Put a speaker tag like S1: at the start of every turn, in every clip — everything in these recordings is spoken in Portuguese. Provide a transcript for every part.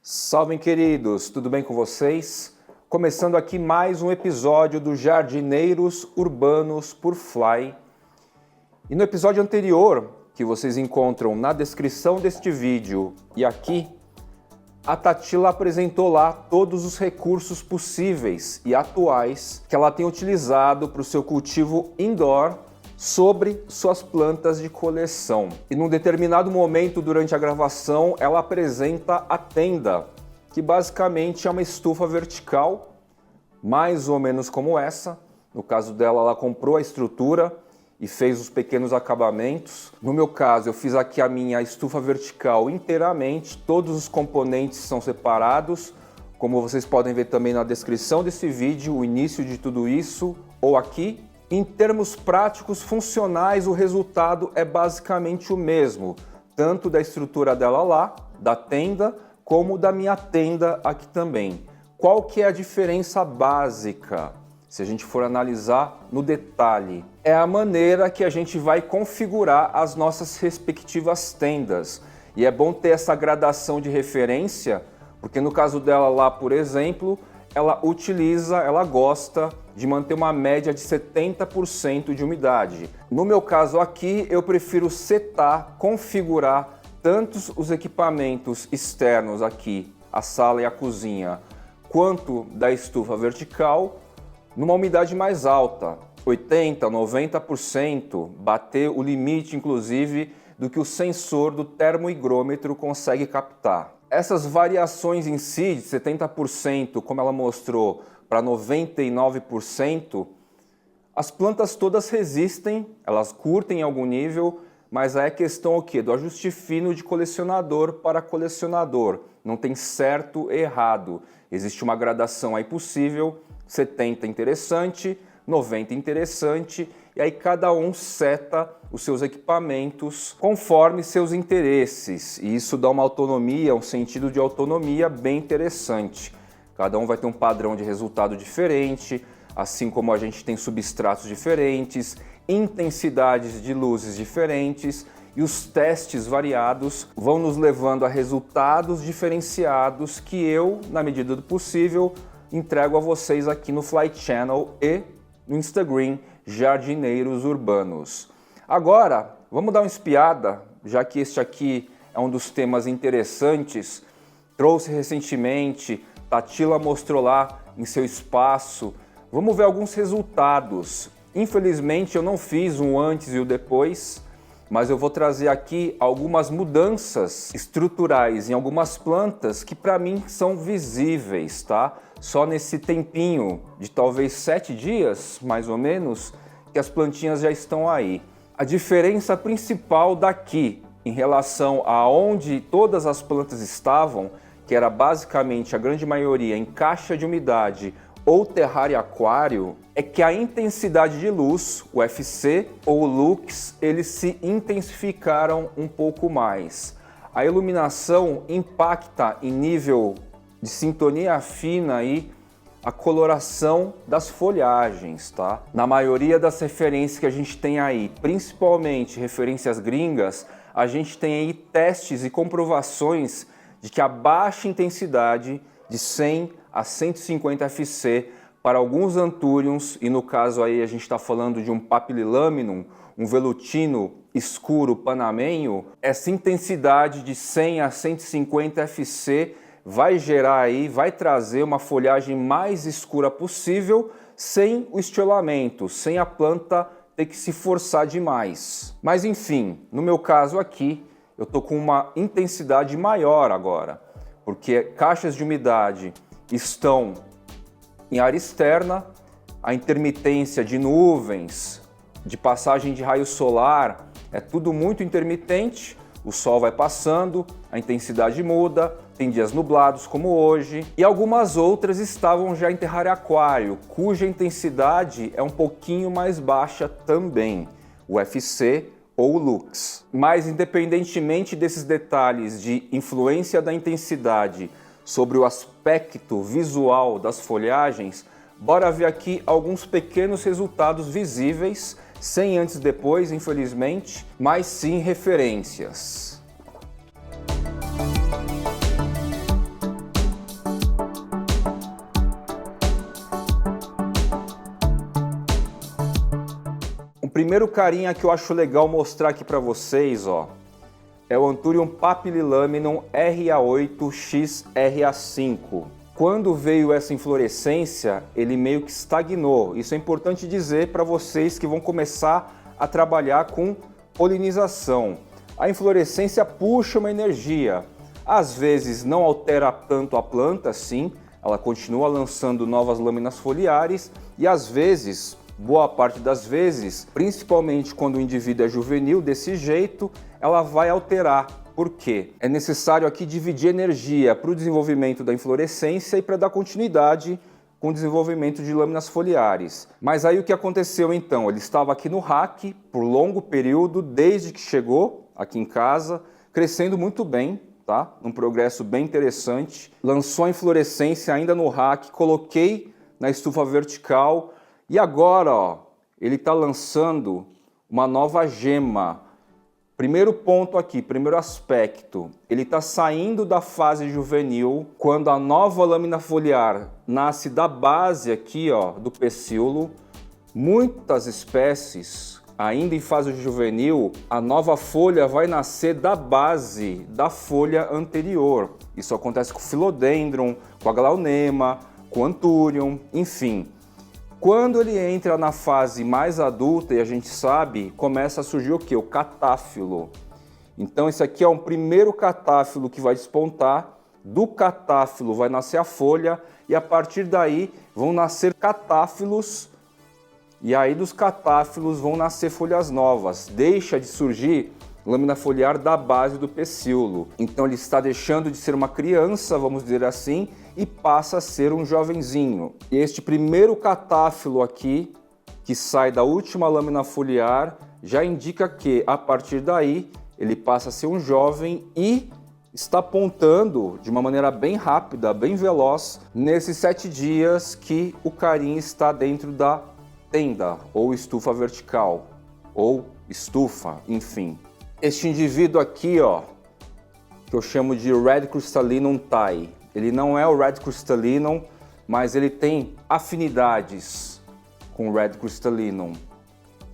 S1: Salve, queridos! Tudo bem com vocês? Começando aqui mais um episódio do Jardineiros Urbanos por Fly. E no episódio anterior, que vocês encontram na descrição deste vídeo e aqui, a Tatila apresentou lá todos os recursos possíveis e atuais que ela tem utilizado para o seu cultivo indoor sobre suas plantas de coleção. E num determinado momento durante a gravação, ela apresenta a tenda, que basicamente é uma estufa vertical, mais ou menos como essa. No caso dela, ela comprou a estrutura e fez os pequenos acabamentos. No meu caso, eu fiz aqui a minha estufa vertical inteiramente, todos os componentes são separados, como vocês podem ver também na descrição desse vídeo, o início de tudo isso, ou aqui. Em termos práticos, funcionais, o resultado é basicamente o mesmo, tanto da estrutura dela lá, da tenda, como da minha tenda aqui também. Qual que é a diferença básica, se a gente for analisar no detalhe? É a maneira que a gente vai configurar as nossas respectivas tendas. E é bom ter essa gradação de referência, porque no caso dela lá, por exemplo, ela gosta de manter uma média de 70% de umidade. No meu caso aqui, eu prefiro setar, configurar tanto os equipamentos externos aqui, a sala e a cozinha, quanto da estufa vertical, numa umidade mais alta, 80%, 90%, bater o limite, inclusive, do que o sensor do termohigrômetro consegue captar. Essas variações em si, de 70%, como ela mostrou, para 99%, as plantas todas resistem, elas curtem em algum nível, mas aí é questão o quê? Do ajuste fino de colecionador para colecionador. Não tem certo e errado. Existe uma gradação aí possível, 70 interessante, 90 interessante, e aí cada um seta os seus equipamentos conforme seus interesses. E isso dá uma autonomia, um sentido de autonomia bem interessante. Cada um vai ter um padrão de resultado diferente, assim como a gente tem substratos diferentes, intensidades de luzes diferentes, e os testes variados vão nos levando a resultados diferenciados que eu, na medida do possível, entrego a vocês aqui no Fly Channel e no Instagram Jardineiros Urbanos. Agora, vamos dar uma espiada, já que este aqui é um dos temas interessantes. Trouxe recentemente, Tatila mostrou lá em seu espaço. Vamos ver alguns resultados. Infelizmente eu não fiz um antes e o depois, mas eu vou trazer aqui algumas mudanças estruturais em algumas plantas que para mim são visíveis, tá? Só nesse tempinho de talvez 7 dias, mais ou menos, que as plantinhas já estão aí. A diferença principal daqui em relação a onde todas as plantas estavam, que era basicamente a grande maioria em caixa de umidade ou terrário aquário, é que a intensidade de luz, o FC ou o lux, eles se intensificaram um pouco mais. A iluminação impacta em nível de sintonia fina aí a coloração das folhagens, tá? Na maioria das referências que a gente tem aí, principalmente referências gringas, a gente tem aí testes e comprovações de que a baixa intensidade de 100 a 150 FC para alguns anthuriums, e no caso aí a gente está falando de um Papililaminum, um velutino escuro panamenho, essa intensidade de 100 a 150 FC vai gerar aí, vai trazer uma folhagem mais escura possível, sem o estiolamento, sem a planta ter que se forçar demais. Mas enfim, no meu caso aqui, eu estou com uma intensidade maior agora, porque caixas de umidade estão em área externa, a intermitência de nuvens, de passagem de raio solar, é tudo muito intermitente, o sol vai passando, a intensidade muda, tem dias nublados como hoje, e algumas outras estavam já em terrário aquário, cuja intensidade é um pouquinho mais baixa também, o FC ou o lux. Mas independentemente desses detalhes de influência da intensidade sobre o aspecto visual das folhagens, bora ver aqui alguns pequenos resultados visíveis, sem antes e depois, infelizmente, mas sim referências. primeiro carinha que eu acho legal mostrar aqui para vocês, ó, é o Anthurium papililaminum RA8XRA5. Quando veio essa inflorescência, ele meio que estagnou. Isso é importante dizer para vocês que vão começar a trabalhar com polinização. A inflorescência puxa uma energia. Às vezes não altera tanto a planta, sim, ela continua lançando novas lâminas foliares e às vezes, boa parte das vezes, principalmente quando o indivíduo é juvenil desse jeito, ela vai alterar. Por quê? É necessário aqui dividir energia para o desenvolvimento da inflorescência e para dar continuidade com o desenvolvimento de lâminas foliares. Mas aí o que aconteceu então? Ele estava aqui no rack por longo período, desde que chegou aqui em casa, crescendo muito bem, tá? Um progresso bem interessante. Lançou a inflorescência ainda no rack, coloquei na estufa vertical e agora, ó, ele está lançando uma nova gema. Primeiro ponto aqui, primeiro aspecto, ele está saindo da fase juvenil quando a nova lâmina foliar nasce da base aqui, ó, do pecíolo. Muitas espécies, ainda em fase juvenil, a nova folha vai nascer da base da folha anterior. Isso acontece com o Philodendron, com a Glaonema, com o Anthurium, enfim. Quando ele entra na fase mais adulta, e a gente sabe, começa a surgir o quê? O catáfilo. Então esse aqui é um primeiro catáfilo que vai despontar, do catáfilo vai nascer a folha, e a partir daí vão nascer catáfilos, e aí dos catáfilos vão nascer folhas novas. Deixa de surgir lâmina foliar da base do pecíolo. Então ele está deixando de ser uma criança, vamos dizer assim, e passa a ser um jovenzinho. E este primeiro catáfilo aqui, que sai da última lâmina foliar, já indica que, a partir daí, ele passa a ser um jovem e está apontando de uma maneira bem rápida, bem veloz, nesses 7 dias que o carinha está dentro da tenda, ou estufa vertical, ou estufa, enfim. Este indivíduo aqui, ó, que eu chamo de Red Crystallinum Thai, ele não é o Red Crystallinum, mas ele tem afinidades com o Red Crystallinum.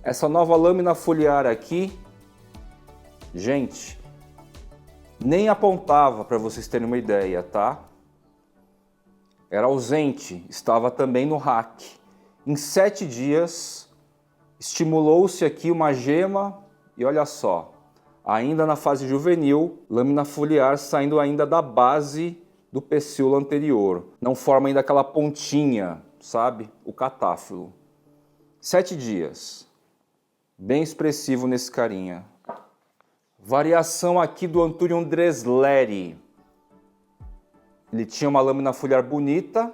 S1: Essa nova lâmina foliar aqui, gente, nem apontava para vocês terem uma ideia, tá? Era ausente, estava também no rack. Em 7 dias, estimulou-se aqui uma gema e olha só, ainda na fase juvenil, lâmina foliar saindo ainda da base do pecíolo anterior. Não forma ainda aquela pontinha, sabe? O catáfilo. 7 dias. Bem expressivo nesse carinha. Variação aqui do Anthurium dresleri. Ele tinha uma lâmina foliar bonita,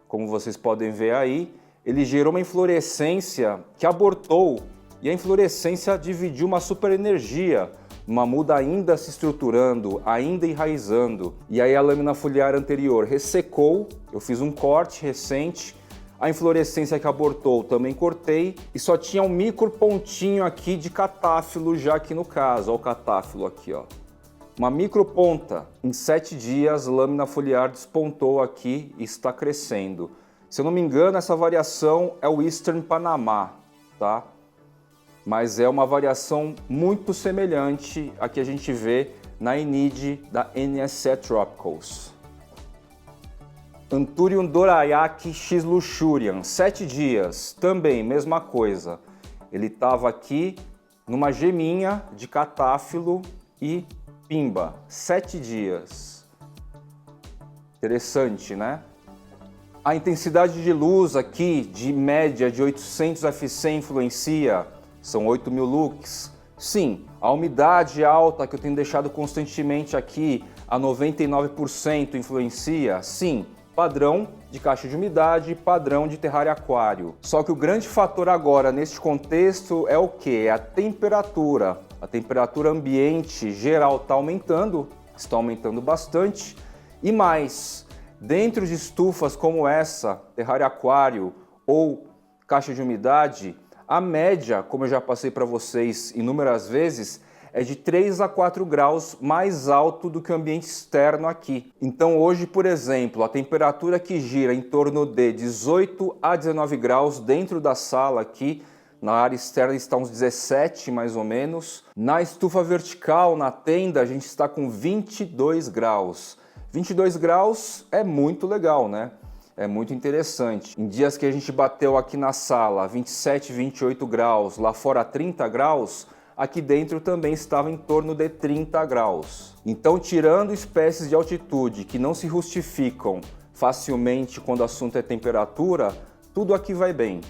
S1: como vocês podem ver aí. Ele gerou uma inflorescência que abortou e a inflorescência dividiu uma super energia, uma muda ainda se estruturando, ainda enraizando. E aí a lâmina foliar anterior ressecou, eu fiz um corte recente, a inflorescência que abortou também cortei e só tinha um micro pontinho aqui de catáfilo já aqui no caso, ó, o catáfilo aqui, ó. Uma micro ponta. Em 7 dias, lâmina foliar despontou aqui e está crescendo. Se eu não me engano, essa variação é o Eastern Panamá, tá? Mas é uma variação muito semelhante à que a gente vê na Enide da NSE Tropicals. Anthurium dorayaki X luxurians, 7 dias, também mesma coisa. Ele estava aqui numa geminha de catáfilo e pimba, 7 dias. Interessante, né? A intensidade de luz aqui, de média de 800 FC influencia, são 8.000 lux. Sim, a umidade alta que eu tenho deixado constantemente aqui, a 99% influencia, sim. Padrão de caixa de umidade, padrão de terrário aquário. Só que o grande fator agora neste contexto é o que? É a temperatura. A temperatura ambiente geral está aumentando bastante. E mais, dentro de estufas como essa, terrário aquário ou caixa de umidade, a média, como eu já passei para vocês inúmeras vezes, é de 3 a 4 graus mais alto do que o ambiente externo aqui. Então hoje, por exemplo, a temperatura que gira em torno de 18 a 19 graus dentro da sala aqui Na área externa está uns 17 mais ou menos. Na estufa vertical, na tenda, a gente está com 22 graus. 22 graus é muito legal, né? É muito interessante. Em dias que a gente bateu aqui na sala 27, 28 graus, lá fora 30 graus, aqui dentro também estava em torno de 30 graus. Então, tirando espécies de altitude que não se justificam facilmente quando o assunto é temperatura, tudo aqui vai bem.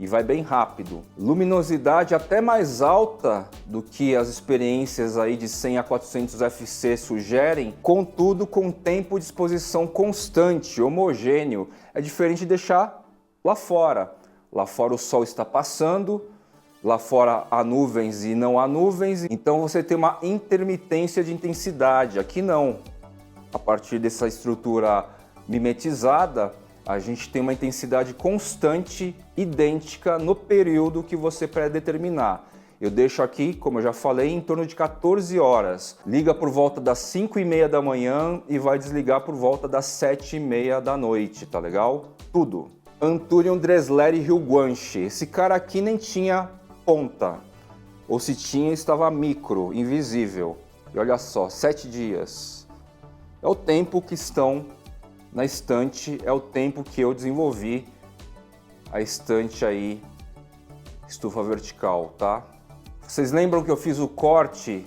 S1: E vai bem rápido. Luminosidade até mais alta do que as experiências aí de 100 a 400 FC sugerem, contudo com tempo de exposição constante, homogêneo. É diferente de deixar lá fora. Lá fora o sol está passando, lá fora há nuvens e não há nuvens, então você tem uma intermitência de intensidade. Aqui não. A partir dessa estrutura mimetizada, a gente tem uma intensidade constante, idêntica no período que você predeterminar. Eu deixo aqui, como eu já falei, em torno de 14 horas. Liga por volta das 5h30 da manhã e vai desligar por volta das 7h30 da noite, tá legal? Tudo. Anthurium Dressleri Hilguanche. Esse cara aqui nem tinha ponta. Ou se tinha, estava micro, invisível. E olha só, 7 dias. É o tempo que estão na estante, é o tempo que eu desenvolvi a estante aí, estufa vertical, tá? Vocês lembram que eu fiz o corte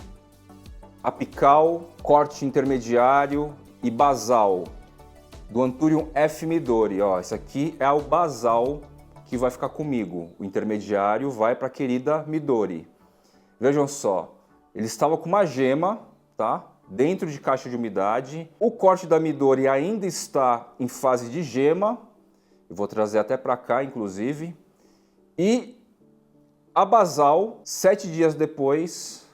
S1: apical, corte intermediário e basal do Anthurium F. Midori, ó, esse aqui é o basal que vai ficar comigo, o intermediário vai para a querida Midori. Vejam só, ele estava com uma gema, tá? Dentro de caixa de umidade. O corte da Midori ainda está em fase de gema. Eu vou trazer até para cá, inclusive. E a basal, 7 dias depois,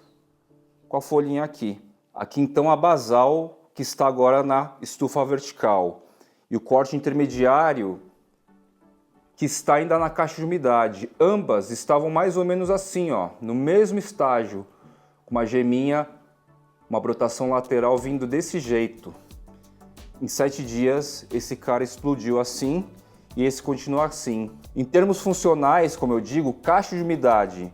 S1: com a folhinha aqui. Aqui então a basal, que está agora na estufa vertical. E o corte intermediário, que está ainda na caixa de umidade. Ambas estavam mais ou menos assim, ó, no mesmo estágio, com uma geminha, uma brotação lateral vindo desse jeito. Em 7 dias, esse cara explodiu assim e esse continua assim. Em termos funcionais, como eu digo, caixa de umidade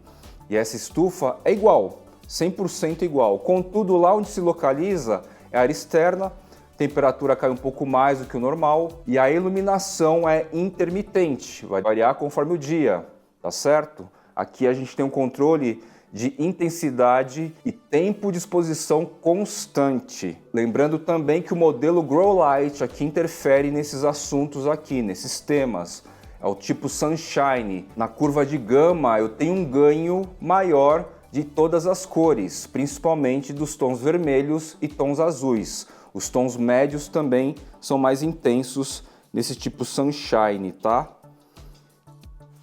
S1: e essa estufa é igual, 100% igual. Contudo, lá onde se localiza é a área externa, a temperatura cai um pouco mais do que o normal e a iluminação é intermitente, vai variar conforme o dia, tá certo? Aqui a gente tem um controle de intensidade e tempo de exposição constante. Lembrando também que o modelo Grow Light aqui interfere nesses assuntos aqui, nesses temas. É o tipo Sunshine. Na curva de gama eu tenho um ganho maior de todas as cores, principalmente dos tons vermelhos e tons azuis. Os tons médios também são mais intensos nesse tipo Sunshine, tá?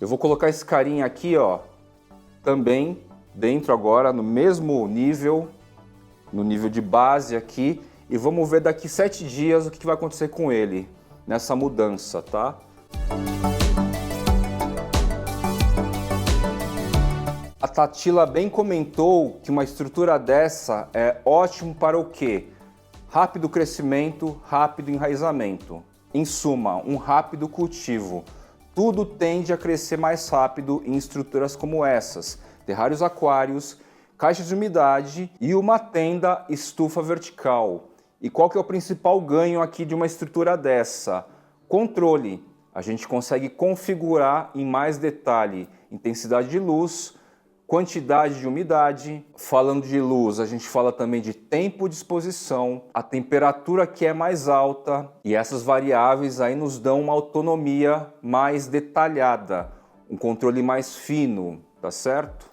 S1: Eu vou colocar esse carinha aqui, ó, também dentro agora, no mesmo nível, no nível de base aqui, e vamos ver daqui 7 dias o que vai acontecer com ele, nessa mudança, tá? A Tatila bem comentou que uma estrutura dessa é ótimo para o quê? Rápido crescimento, rápido enraizamento. Em suma, um rápido cultivo. Tudo tende a crescer mais rápido em estruturas como essas. Terrários aquários, caixas de umidade e uma tenda estufa vertical. E qual que é o principal ganho aqui de uma estrutura dessa? Controle. A gente consegue configurar em mais detalhe intensidade de luz, quantidade de umidade. Falando de luz, a gente fala também de tempo de exposição, a temperatura que é mais alta e essas variáveis aí nos dão uma autonomia mais detalhada, um controle mais fino, tá certo?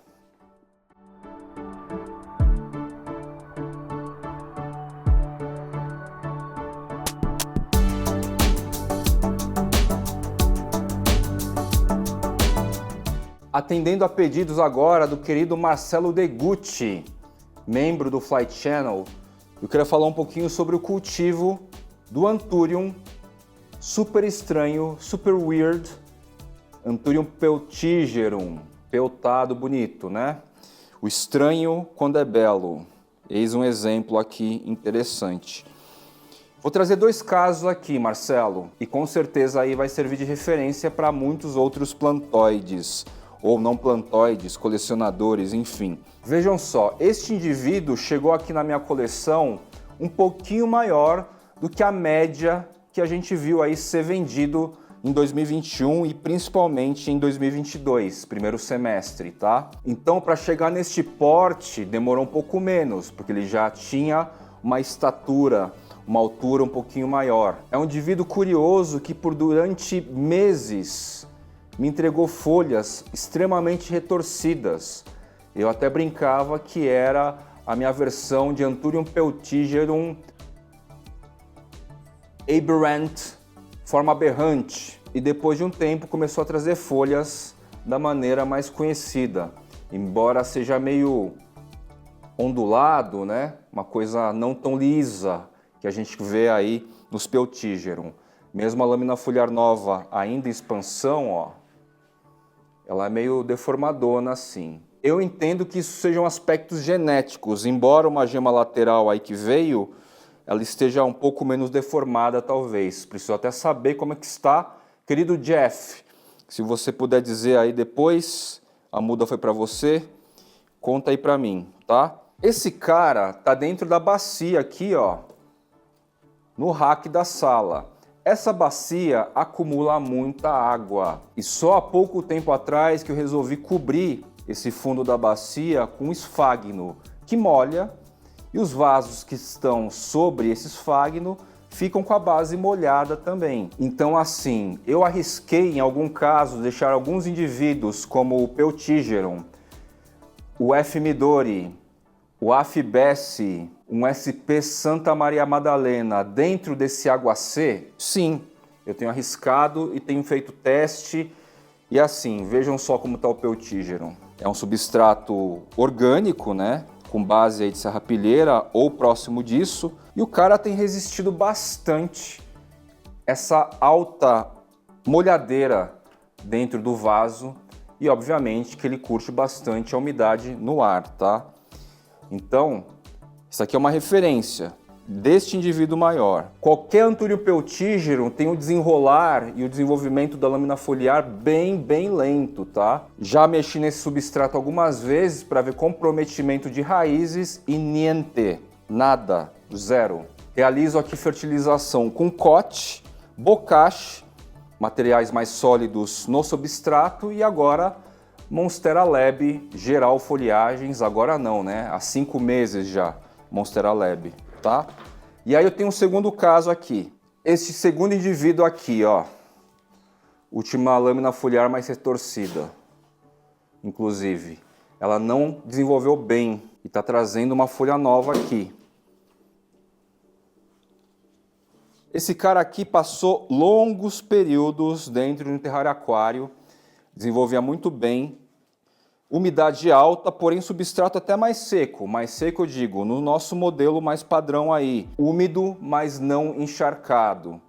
S1: Atendendo a pedidos agora do querido Marcelo Degutti, membro do Flight Channel, eu queria falar um pouquinho sobre o cultivo do Anthurium super estranho, super weird, Anthurium peltigerum, peltado bonito, né? O estranho quando é belo. Eis um exemplo aqui interessante. Vou trazer 2 casos aqui, Marcelo, e com certeza aí vai servir de referência para muitos outros plantoides. ou não plantoides, colecionadores, enfim. Vejam só, este indivíduo chegou aqui na minha coleção um pouquinho maior do que a média que a gente viu aí ser vendido em 2021 e principalmente em 2022, primeiro semestre, tá? Então, para chegar neste porte, demorou um pouco menos, porque ele já tinha uma estatura, uma altura um pouquinho maior. É um indivíduo curioso que durante meses me entregou folhas extremamente retorcidas. Eu até brincava que era a minha versão de Anthurium peltigerum aberrant, forma aberrante. E depois de um tempo começou a trazer folhas da maneira mais conhecida. Embora seja meio ondulado, né? Uma coisa não tão lisa que a gente vê aí nos peltigerum. Mesmo a lâmina foliar nova ainda em expansão, ó, ela é meio deformadona assim. Eu entendo que isso sejam aspectos genéticos, embora uma gema lateral aí que veio, ela esteja um pouco menos deformada talvez. Preciso até saber como é que está. Querido Jeff, se você puder dizer aí depois, a muda foi para você, conta aí para mim, tá? Esse cara tá dentro da bacia aqui, ó, no rack da sala. Essa bacia acumula muita água e só há pouco tempo atrás que eu resolvi cobrir esse fundo da bacia com esfagno, que molha, e os vasos que estão sobre esse esfagno ficam com a base molhada também. Então assim, eu arrisquei em algum caso deixar alguns indivíduos como o peltigerum, o F. midori, o Afibesse, um SP Santa Maria Madalena dentro desse aguacê? Sim, eu tenho arriscado e tenho feito teste. E assim, vejam só como está o peltigerum. É um substrato orgânico, né? Com base aí de serrapilheira ou próximo disso. E o cara tem resistido bastante essa alta molhadeira dentro do vaso. E obviamente que ele curte bastante a umidade no ar, tá? Então, isso aqui é uma referência deste indivíduo maior. Qualquer Anthurium peltigerum tem o desenrolar e o desenvolvimento da lâmina foliar bem lento, tá? Já mexi nesse substrato algumas vezes para ver comprometimento de raízes e niente, nada, zero. Realizo aqui fertilização com cote, bocache, materiais mais sólidos no substrato e agora Monstera Lab, geral foliagens, agora não, né? Há 5 meses já, Monstera Lab, tá? E aí eu tenho um segundo caso aqui. Este segundo indivíduo aqui, ó. Última lâmina foliar mais retorcida. Inclusive, ela não desenvolveu bem e está trazendo uma folha nova aqui. Esse cara aqui passou longos períodos dentro de um terrário aquário, desenvolvia muito bem, umidade alta, porém substrato até mais seco eu digo, no nosso modelo mais padrão aí, úmido, mas não encharcado.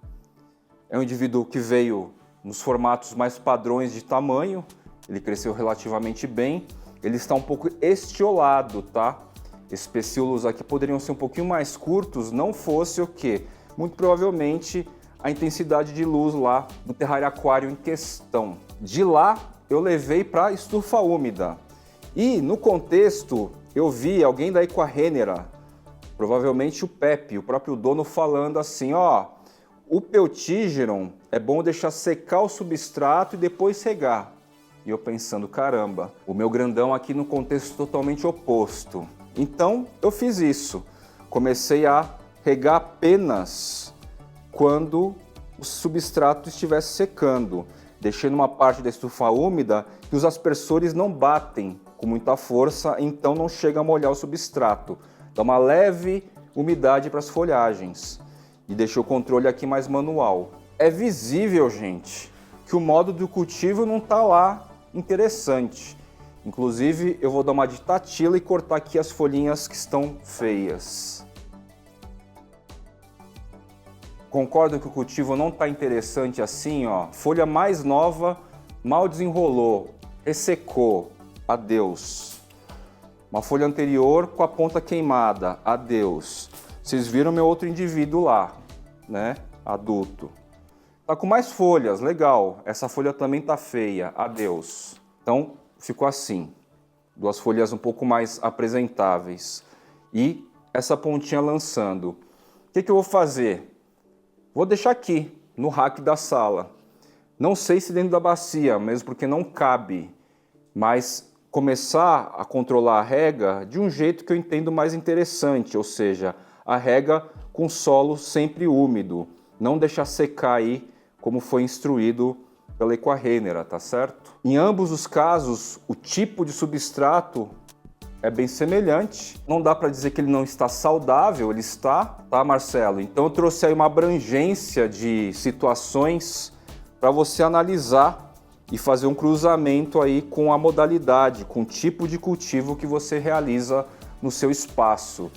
S1: É um indivíduo que veio nos formatos mais padrões de tamanho, ele cresceu relativamente bem, ele está um pouco estiolado, tá? Esses pecíolos aqui poderiam ser um pouquinho mais curtos, não fosse o quê? Muito provavelmente a intensidade de luz lá no terrário aquário em questão. De lá eu levei para estufa úmida e no contexto eu vi alguém da Equarenera, provavelmente o Pepe, o próprio dono, falando assim, ó, o peltigerum é bom deixar secar o substrato e depois regar. E eu pensando, caramba, o meu grandão aqui no contexto totalmente oposto. Então eu fiz isso, comecei a regar apenas quando o substrato estivesse secando, deixando uma parte da estufa úmida que os aspersores não batem com muita força, então não chega a molhar o substrato. Dá uma leve umidade para as folhagens e deixou o controle aqui mais manual. É visível, gente, que o modo do cultivo não está lá interessante. Inclusive, eu vou dar uma de Tatila e cortar aqui as folhinhas que estão feias. Concordo que o cultivo não está interessante assim, ó. Folha mais nova, mal desenrolou, ressecou, adeus. Uma folha anterior com a ponta queimada, adeus. Vocês viram meu outro indivíduo lá, né? Adulto. Tá com mais folhas, legal. Essa folha também tá feia, adeus. Então ficou assim, duas folhas um pouco mais apresentáveis e essa pontinha lançando. O que eu vou fazer? Vou deixar aqui no rack da sala. Não sei se dentro da bacia, mesmo porque não cabe, mas começar a controlar a rega de um jeito que eu entendo mais interessante, ou seja, a rega com solo sempre úmido, não deixar secar aí como foi instruído pela Equarenera, tá certo? Em ambos os casos, o tipo de substrato é bem semelhante. Não dá para dizer que ele não está saudável, ele está, tá, Marcelo? Então eu trouxe aí uma abrangência de situações para você analisar e fazer um cruzamento aí com a modalidade, com o tipo de cultivo que você realiza no seu espaço.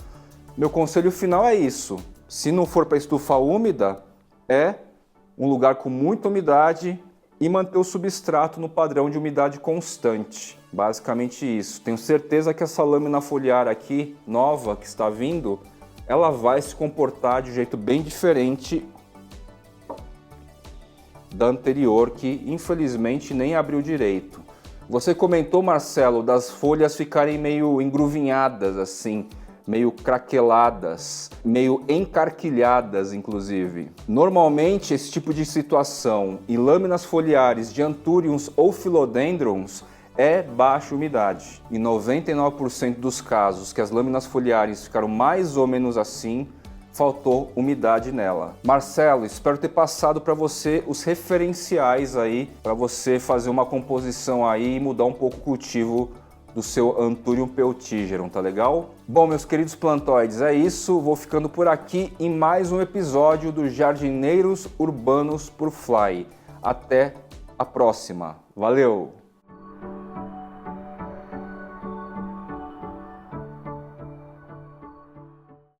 S1: Meu conselho final é isso. Se não for para estufa úmida, é um lugar com muita umidade e manter o substrato no padrão de umidade constante. Basicamente isso. Tenho certeza que essa lâmina foliar aqui, nova, que está vindo, ela vai se comportar de um jeito bem diferente da anterior, que infelizmente nem abriu direito. Você comentou, Marcelo, das folhas ficarem meio engruvinhadas assim, meio craqueladas, meio encarquilhadas, inclusive. Normalmente, esse tipo de situação em lâminas foliares de Anthuriums ou Philodendrons é baixa umidade. Em 99% dos casos que as lâminas foliares ficaram mais ou menos assim, faltou umidade nela. Marcelo, espero ter passado para você os referenciais aí, para você fazer uma composição aí e mudar um pouco o cultivo do seu Anthurium peltigerum, tá legal? Bom, meus queridos plantoides, é isso. Vou ficando por aqui em mais um episódio do Jardineiros Urbanos por Fly. Até a próxima. Valeu!